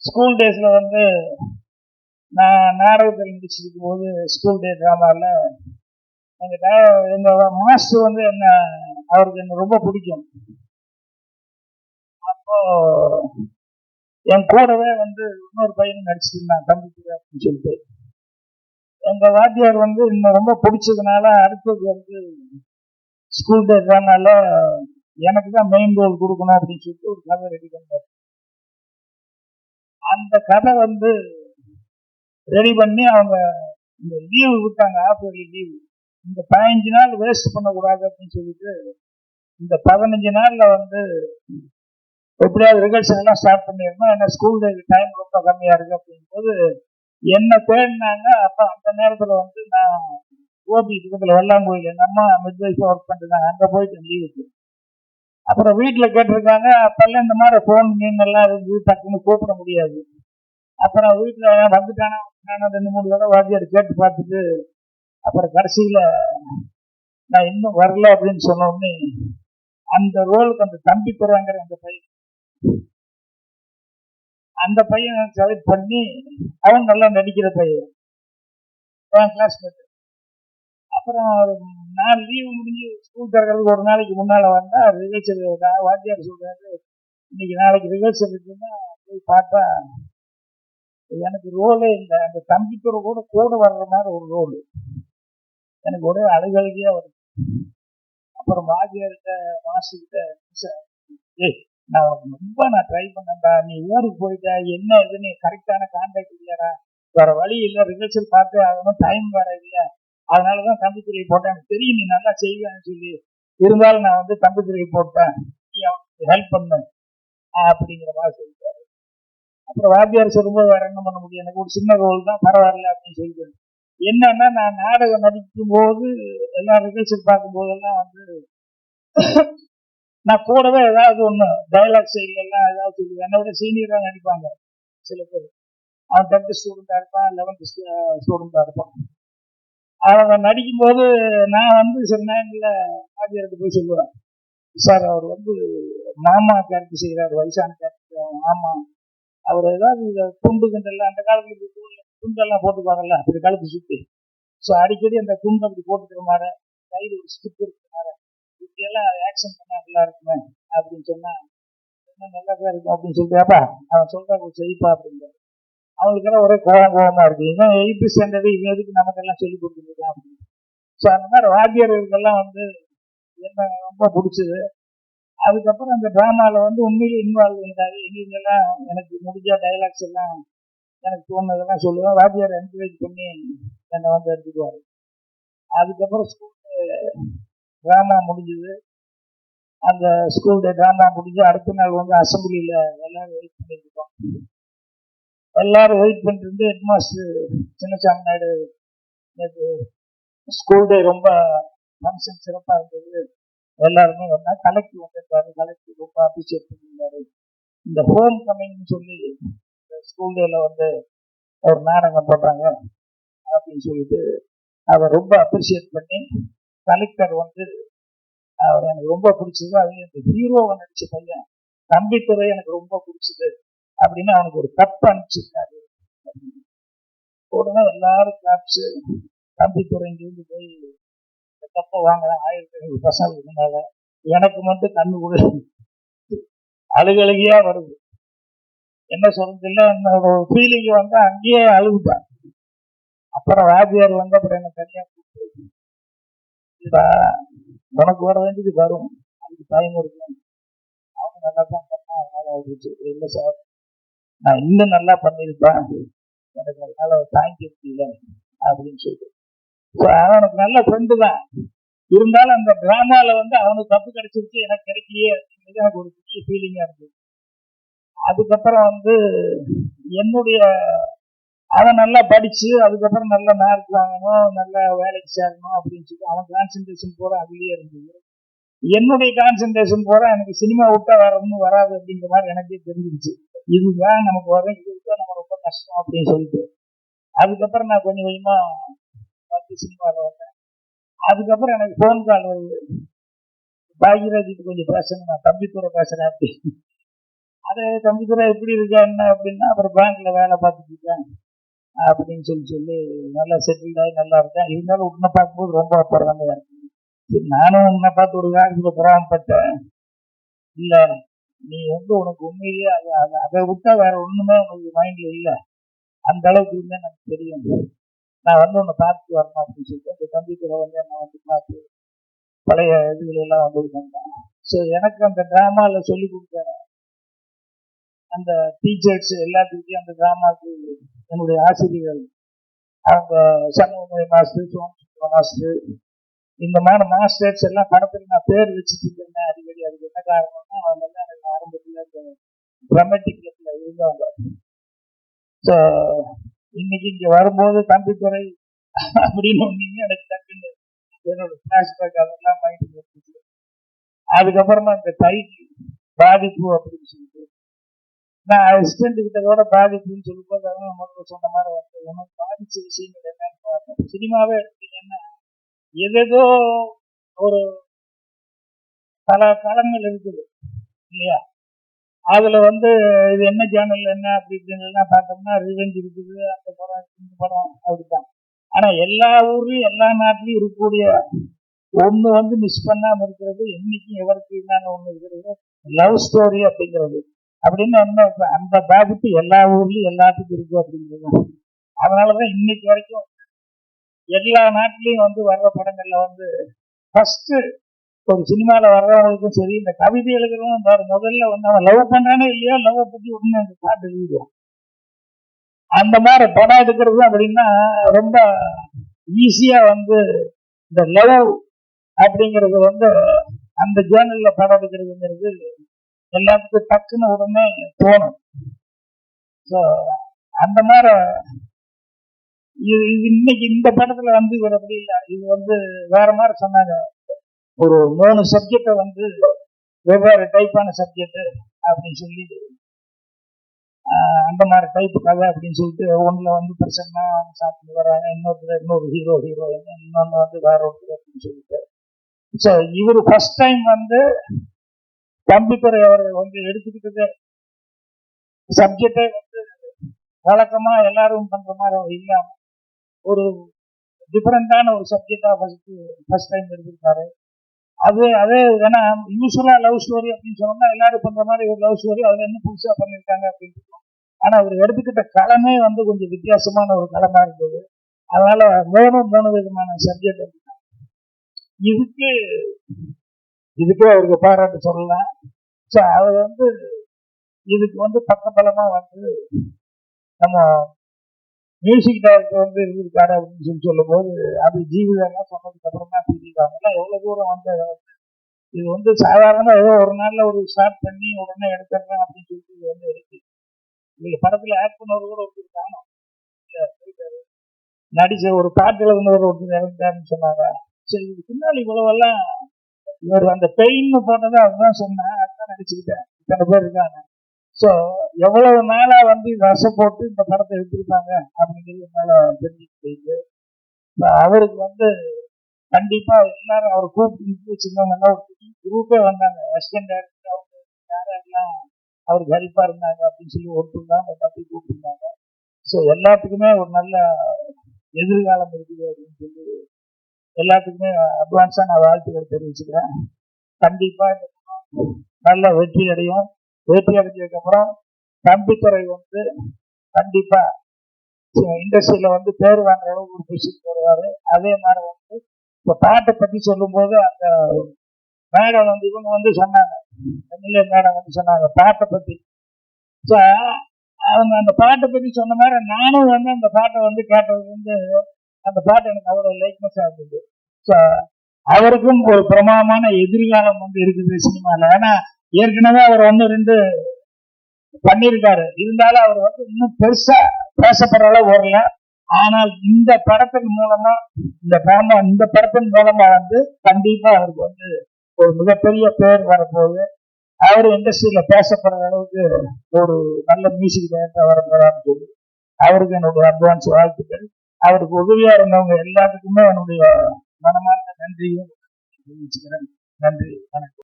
School டேஸில் வந்து நான் நாடகத்தில் நடிச்சிருக்கும் போது ஸ்கூல் டே ட்ராமாவில் எங்கள் மாஸ்டர் வந்து அவருக்கு என்ன ரொம்ப பிடிக்கும். அப்போ என் கூடவே வந்து இன்னொரு பையனும் நடிச்சிட்டு இருந்தான் தம்பிக்கு அப்படின்னு சொல்லிட்டு. எங்க வாத்தியார் வந்து இன்னும் ரொம்ப பிடிச்சதுனால அடுத்தது வந்து ஸ்கூல் டே ட்ராமால எனக்கு தான் மெயின் ரோல் கொடுக்கணும் அப்படின்னு சொல்லிட்டு ஒரு கதை ரெடி பண்ணார். அந்த கதை வந்து ரெடி பண்ணி அவங்க இந்த லீவு விட்டாங்க, ஆஃப் இயர்லி லீவு. இந்த 15 நாள் வேஸ்ட் பண்ணக்கூடாது அப்படின்னு சொல்லிட்டு இந்த 15 நாள்ல வந்து எப்படியாவது ரிகர்சல் எல்லாம் ஸ்டார்ட் பண்ணிடணும். ஏன்னா ஸ்கூல் டைம் ரொம்ப கம்மியா இருக்கு அப்படிங்கும்போது என்ன தேடினாங்க. அப்ப அந்த நேரத்துல வந்து நான் கோபி பக்கத்துல வெள்ளாங்கோயில் எங்க அம்மா மிட்வைஃபா ஒர்க் பண்ணிருந்தாங்க, அங்க போயிட்டு லீவுக்கு. அப்புறம் வீட்டுல கேட்டிருக்காங்க. அப்பெல்லாம் இந்த மாதிரி போன் மீன் எல்லாம் இருந்து டக்குன்னு கூப்பிட முடியாது. அப்புறம் வீட்டுல வந்துட்டானா 2-3 தடவை வாத்தியார் கேட்டு பார்த்துட்டு அப்புறம் கடைசியில நான் இன்னும் வரல அப்படின்னு சொன்ன உடனே அந்த ரோலுக்கு அந்த தம்பி போறாங்கிற அந்த பையன் செலக்ட் பண்ணி அவன் நல்லா நடிக்கிற பையன் கிளாஸ்மேட். அப்புறம் நான் லீவு முடிஞ்சு ஸ்கூல் திறக்கிறதுக்கு ஒரு நாளைக்கு முன்னால வந்தா ரிஹர்சல் வாத்தியார் சொல்றாரு, இன்னைக்கு நாளைக்கு ரிஹர்சல் இருக்குன்னா போய் பார்த்தா எனக்கு ரோலே இல்லை. அந்த தம்பித்துறை கூட வர்ற மாதிரி ஒரு ரோல். எனக்கு ஒரே அழுகழுகியா வருது. அப்புறம் வாத்தியார்கிட்ட மாஸ்டர்கிட்ட நான் ட்ரை பண்ணேன்டா, நீ ஊருக்கு போயிட்டா என்ன இதுன்னு கரெக்டான கான்டாக்ட் இல்லையாடா, வேற வழி இல்லை, ரிஹர்சல் பார்த்து ஆகணும், டைம் வேற இல்லை, அதனாலதான் தம்பித்துறை போட்டேன், எனக்கு தெரியும் நீ நல்லா செய்வேன்னு சொல்லி, இருந்தாலும் நான் வந்து தம்பித்துறை போட்டேன், நீ அவனுக்கு ஹெல்ப் பண்ண அப்படிங்கிற மாதிரி சொல்லிட்டாரு. அப்புறம் வாத்தியார் சொல்லும்போது வேற என்ன பண்ண முடியும், எனக்கு ஒரு சின்ன ரோல் தான் பரவாயில்ல அப்படின்னு சொல்லிட்டு. என்னன்னா நான் நாடகம் நடிக்கும் போது எல்லா ரிஹர்சல் பார்க்கும் போதெல்லாம் வந்து நான் கூடவே ஏதாவது ஒண்ணு டயலாக் சைட்ல எல்லாம் ஏதாவது சொல்லுவேன். என்னை விட சீனியரா நடிப்பாங்க சில பேர். அவன் 10th ஸ்டூடெண்டா இருப்பான், 11th ஸ்டூடெண்டா இருப்பான். அவங்க நடிக்கும் போது நான் வந்து சில நேரங்கள்ல வாத்தியாருக்கு போய் சொல்லுவேன், சார் அவர் வந்து மாமா கேரக்டர் செய்கிறார், வயசான கேரக்டர் மாமா, அவர் ஏதாவது துண்டு கண்டெல்லாம் அந்த காலத்துல துண்டெல்லாம் போட்டுப்பாங்கல்ல அப்படி கழுத்து சுத்தி, ஸோ அடிக்கடி அந்த துண்டு அப்படி போட்டுக்கிற மாதிரி கையில் ஒரு ஸ்டிக் இருக்கிற மாதிரி இப்படியெல்லாம் ஆக்ஷன் பண்ணா நல்லா இருக்குமே அப்படின்னு சொன்னா நல்லாதான் இருக்கும் அப்படின்னு சொல்லிட்டாப்பா. அவன் சொல்றா செய்ப்பா அப்படிங்கிற அவங்களுக்கெல்லாம் ஒரே கோபமா இருக்கு. இன்னும் 8th ஸ்டாண்டர்டு இவன் எதுக்கு நமக்கெல்லாம் சொல்லி கொடுத்துருக்கான் அப்படின்னு. ஸோ அந்த மாதிரி வாத்தியார்களுக்கெல்லாம் வந்து என்ன ரொம்ப பிடிச்சது. அதுக்கப்புறம் அந்த டிராமால வந்து உண்மையிலே இன்வால்வ் இருந்தாரு. எங்கெல்லாம் எனக்கு முடிஞ்ச டைலாக்ஸ் எல்லாம் எனக்கு தோணுதெல்லாம் சொல்லுவேன். வாத்தியார் என்கரேஜ் பண்ணி என்னை வந்து எடுத்துக்குவாரு. அதுக்கப்புறம் ஸ்கூல் டிராமா முடிஞ்சது. அந்த ஸ்கூல் டிராமா முடிஞ்சு அடுத்த நாள் வந்து அசம்பிளியில எல்லாரும் வெயிட் பண்ணிருக்கோம். எல்லாரும் வெயிட் பண்ணிட்டு இருந்து head master Chinnasamy Naidu, school day ரொம்ப ஃபங்க்ஷன் சிறப்பா இருந்தது, எல்லாருமே வந்தா. கலெக்டர் வந்திருக்காரு, கலெக்டர் ரொம்ப அப்ரிசியேட் பண்ணியிருந்தாரு. இந்த ஹோம் கமிங்னு சொல்லி ஸ்கூல் டேல வந்து ஒரு நாடகம் போட்டாங்க அப்படின்னு சொல்லிட்டு அவர் ரொம்ப அப்ரிசியேட் பண்ணி கலெக்டர் வந்து அவர் எனக்கு ரொம்ப பிடிச்சது, அது இந்த ஹீரோவை நடிச்ச பையன் தம்பித்துறை எனக்கு ரொம்ப பிடிச்சது அப்படின்னு அவனுக்கு ஒரு கப் அனுப்பிச்சிருக்காரு. உடனே எல்லாரும் கிளாப்ஸ். தம்பித்துறை இங்கிருந்து போய் கப்பை வாங்கலாம் 1500 பசங்க இருந்தாங்க. எனக்கு மட்டும் கண்ணு கூட அழுகழுகியா வருது. என்ன சொல்றது இல்லை, என்னோட ஃபீலிங் வந்து அங்கேயே அழுகுதான். அப்புறம் வாத்தியார் வந்து அப்புறம் என்ன தனியா கூப்பிட்டு, உனக்கு வர வேண்டியது வரும், அதுக்கு டைம் இருக்கும், அவங்க நல்லா தான் பண்ணா அதனால ஆயிடுச்சு. இல்லை சார் நான் இன்னும் நல்லா பண்ணியிருப்பேன், எனக்கு அதனால தாங்கி முடியல அப்படின்னு சொல்லிட்டு. அவனுக்கு நல்ல ஃப்ரெண்டு தான், இருந்தாலும் அந்த டிராமால வந்து அவனுக்கு தப்பு கிடைச்சிருச்சு, எனக்கு கிடைக்கலையே அப்படிங்கிறது எனக்கு ஒரு பெரிய ஃபீலிங்கா இருந்தது. அதுக்கப்புறம் வந்து என்னுடைய அவன் நல்லா படிச்சு அதுக்கப்புறம் நல்ல மார்க் வாங்கணும், நல்ல வேலைக்கு சேரணும் அப்படின்னு சொல்லி அவன் கான்சென்ட்ரேஷன் பூரா அதுலயே இருந்தது. என்னுடைய கான்சென்ட்ரேஷன் பூரா எனக்கு சினிமா விட்டா வேற ஒன்றும் வராது அப்படிங்கிற மாதிரி எனக்கே தெரிஞ்சிருச்சு. இதுதான் நமக்கு வரும், இதுதான் நம்ம ரொம்ப கஷ்டம் அப்படின்னு சொல்லிட்டு அதுக்கப்புறம் நான் கொஞ்சம் கொஞ்சமா சினிமாவில் வந்தேன். அதுக்கப்புறம் எனக்கு போன் கால் வருது, பாக்யராஜிக்கு கொஞ்சம் பேசணும், நான் தம்பித்துறை பேசுறேன் அப்படி. அதை கம்ப்யூட்டரா எப்படி இருக்கா என்ன அப்படின்னா அப்புறம் பேங்க்ல வேலை பார்த்துட்டு இருக்கேன் அப்படின்னு சொல்லி நல்லா செட்டில்ட் ஆகி நல்லா இருக்கேன். இருந்தாலும் உன்னை பார்க்கும்போது ரொம்ப பரவாயில்ல இருக்கு. நானும் உன்னை பார்த்து ஒரு காலத்துல புறாமப்பட்டேன். இல்ல நீ உனக்கு உண்மையிலேயே அதை விட்டா வேற ஒண்ணுமே உனக்கு மைண்ட்ல இல்லை, அந்த அளவுக்கு இருந்தா எனக்கு தெரியும். நான் உன்னை பார்த்துட்டு வரணும் அப்படின்னு சொல்லிட்டு அந்த கம்ப்யூட்டரை நான் பார்த்து பழைய இதுகளெல்லாம் வந்தேன். ஸோ எனக்கு அந்த டிராமாவில் சொல்லி கொடுத்த அந்த டீச்சர்ஸ் எல்லாத்துக்கிட்டையும் அந்த டிராமாவுக்கு என்னுடைய ஆசிரியர்கள் அவங்க சண்முகமணி மாஸ்டர், சோமசுந்தர மாஸ்டர், இந்த மாதிரி மாஸ்டர்ஸ் எல்லாம் படத்தில் நான் பேர் வச்சுட்டு இருந்தேன் அடிக்கடி. அதுக்கு என்ன காரணம்னா அவங்க எல்லாம் எனக்கு ஆரம்பத்தில் இந்த ட்ராமேட்டிக் கிளப்ல இருந்தவங்க. ஸோ இன்னைக்கு இங்க வரும்போது கம்ப்யூட்டரை அப்படின்னு ஒன்னீங்க எனக்கு டக்குன்னு என்னோட பிளாஷ்பேக் அதெல்லாம் மைண்ட் இருந்துச்சு. அதுக்கப்புறமா இந்த டைட்டில் பாதிப்பு அப்படின்னு சொல்லிட்டு நான் அசிஸ்டன்ட் கிட்ட கூட பாதிப்புன்னு சொல்லும்போது அவங்க முதல்ல சொன்ன மாதிரி எனக்கு பாதிச்ச விஷயங்கள் என்னன்னு பார்த்தேன். சினிமாவே எடுத்தீங்கன்னா எதோ ஒரு பல களங்கள் இருக்குது இல்லையா? அதுல இது என்ன சேனல் என்ன அப்படி இப்படின்னு பார்த்தோம்னா ரிவெஞ்ச் இருக்குது, அந்த படம் இந்த படம் அப்படித்தான். ஆனா எல்லா ஊர்லயும் எல்லா நாட்டிலையும் இருக்கக்கூடிய ஒண்ணு மிஸ் பண்ணாம இருக்கிறது என்னைக்கும் எவருக்கு என்னன்னு ஒண்ணு இருக்கிறது லவ் ஸ்டோரி அப்படிங்கிறது. அப்படின்னு என்ன அந்த பாதிப்பு எல்லா ஊர்லயும் எல்லாத்துக்கும் இருக்கு அப்படிங்கிறது. அதனாலதான் இன்னைக்கு வரைக்கும் எல்லா நாட்டிலையும் வர்ற படங்கள்ல ஃபர்ஸ்ட் ஒரு சினிமால வர்றவங்களுக்கும் சரி, இந்த கவிதை எழுதுறவங்க முதல்ல அவன் லவ் பண்றானே இல்லையோ லவ் பத்தி ஒண்ணு அந்த பாட்டு எழுதுவோம். அந்த மாதிரி படம் எடுக்கிறது அப்படின்னா ரொம்ப ஈஸியா இந்த லவ் அப்படிங்கிறது அந்த ஜேர்னல்ல படம் எடுக்கிறதுங்கிறது எல்லாத்துக்கும் டக்குன்னு உடனே தோணும். ஸோ அந்த மாதிரி இது இன்னைக்கு இந்த படத்துல இவர் அப்படி இல்லை. இது வேற மாதிரி சொன்னாங்க. ஒரு 3 சப்ஜெக்டை வெவ்வேறு டைப்பான சப்ஜெக்ட் அப்படின்னு சொல்லி அந்த மாதிரி டைப் கதை அப்படின்னு சொல்லிட்டு ஒண்ணுல பிரச்சனை சாப்பிட்டு வர்றாங்க, இன்னொரு ஹீரோயின், இன்னொன்னு வேற ஒருத்தர் அப்படின்னு சொல்லிட்டு. ஸோ இவர் ஃபர்ஸ்ட் டைம் கம்ப்யூட்டரை அவர் எடுத்துக்கிட்டது சப்ஜெக்டை வழக்கமா எல்லாரும் பண்ற மாதிரி இல்லாம ஒரு டிஃபரெண்டான ஒரு சப்ஜெக்டா ஃபர்ஸ்ட் டைம் எடுத்திருக்காரு. அதே ஏன்னா யூஸ்வலா லவ் ஸ்டோரி அப்படின்னு சொன்னா எல்லாரும் பண்ற மாதிரி ஒரு லவ் ஸ்டோரி அதுல என்ன புதுசா பண்ணிருக்காங்க அப்படின்னு. ஆனா அவர் எடுத்துக்கிட்ட களமே கொஞ்சம் வித்தியாசமான ஒரு களமா இருந்தது. அதனால 3 விதமான சப்ஜெக்ட். இதுக்கே அவருக்கு பாராட்டு சொல்லலாம். ஸோ அவர் இதுக்கு பக்கபலமா நம்ம மியூசிக் டைரக்டர் இருக்காரு அப்படின்னு சொல்லும் போது அது ஜீவிதெல்லாம் சொன்னதுக்கு அப்புறம் தான் தெரிஞ்சுக்காங்க எவ்வளவு தூரம் இது சாதாரணமா ஏதோ ஒரு நாள்ல ஒரு ஸ்டார்ட் பண்ணி உடனே எடுத்துறேன் அப்படின்னு சொல்லிட்டு இருக்கு. நீங்க படத்துல ஆக்ட் பண்ணவர் கூட ஒருத்தர் காணும், நடிச்ச ஒரு பாட்டுல ஒருத்தர் இறந்துட்டாருன்னு சொன்னாங்க. சரி இது பின்னாடி இவ்வளவெல்லாம் இவர் அந்த பெயின் போட்டதை அதுதான் சொன்னேன், அதுதான் நடிச்சுக்கிட்டேன். இத்தனை பேர் இருக்காங்க. ஸோ எவ்வளவு நாளா ரச போட்டு இந்த படத்தை எடுத்திருக்காங்க அப்படிங்கிறது என்னால தெரிஞ்சுக்கிட்டு அவருக்கு கண்டிப்பா எல்லாரும் அவர் கூப்பிட்டு வச்சிருந்தவங்க எல்லாம் ஒரு குரூப்பே வந்தாங்க. அசிஸ்டன்ட் டைரக்டர் அவங்க யாரெல்லாம் அவருக்கு ஹெல்ப்பா இருந்தாங்க அப்படின்னு சொல்லி ஒருத்தருந்தாங்க, எல்லாத்தையும் கூப்பிட்டுருந்தாங்க. ஸோ எல்லாத்துக்குமே ஒரு நல்ல எதிர்காலம் இருக்குது அப்படின்னு சொல்லி எல்லாத்துக்குமே அட்வான்ஸா நான் வாழ்த்துக்கள் தெரிவிச்சுக்கிறேன். கண்டிப்பா நல்ல வெற்றி அடையும். வெற்றி அடைஞ்சதுக்கு அப்புறம் கம்ப்யூட்டரை கண்டிப்பா இண்டஸ்ட்ரியில பேர் வாங்குற அளவுக்கு ஒரு பொசிஷன் வருவாரு. அதே மாதிரி இப்ப பாட்டை பத்தி சொல்லும் போது அந்த மேடம் இவங்க சொன்னாங்க, மேடம் சொன்னாங்க பாட்டை பத்தி. ஸோ அவங்க அந்த பாட்டை பத்தி சொன்ன மாதிரி நானும் அந்த பாட்டை கேட்டது அந்த பாட்டு எனக்கு அவ்வளவு லைக்னஸ் ஆகுது. ஸோ அவருக்கும் ஒரு பிரமாதமான எதிர்காலம் இருக்குது சினிமால. ஏன்னா ஏற்கனவே அவர் 1-2 பண்ணியிருக்காரு. இருந்தாலும் அவர் இன்னும் பெருசா பேசப்படுற அளவு வரல. ஆனால் இந்த படத்தின் மூலமா இந்த படத்தின் மூலமா கண்டிப்பா அவருக்கு ஒரு மிகப்பெரிய பேர் வரப்போகுது. அவரு இண்டஸ்ட்ரியில பேசப்படுற அளவுக்கு ஒரு நல்ல மியூசிக் டைரக்டர் வரப்போறான்னு சொல்லி அவருக்கு என்னுடைய அட்வான்ஸ் வாழ்த்துக்கள். அவருக்கு உதவியா இருந்தவங்க எல்லாத்துக்குமே என்னுடைய மனமார்ந்த நன்றியும் தெரிவிச்சுக்கிறேன். நன்றி, வணக்கம்.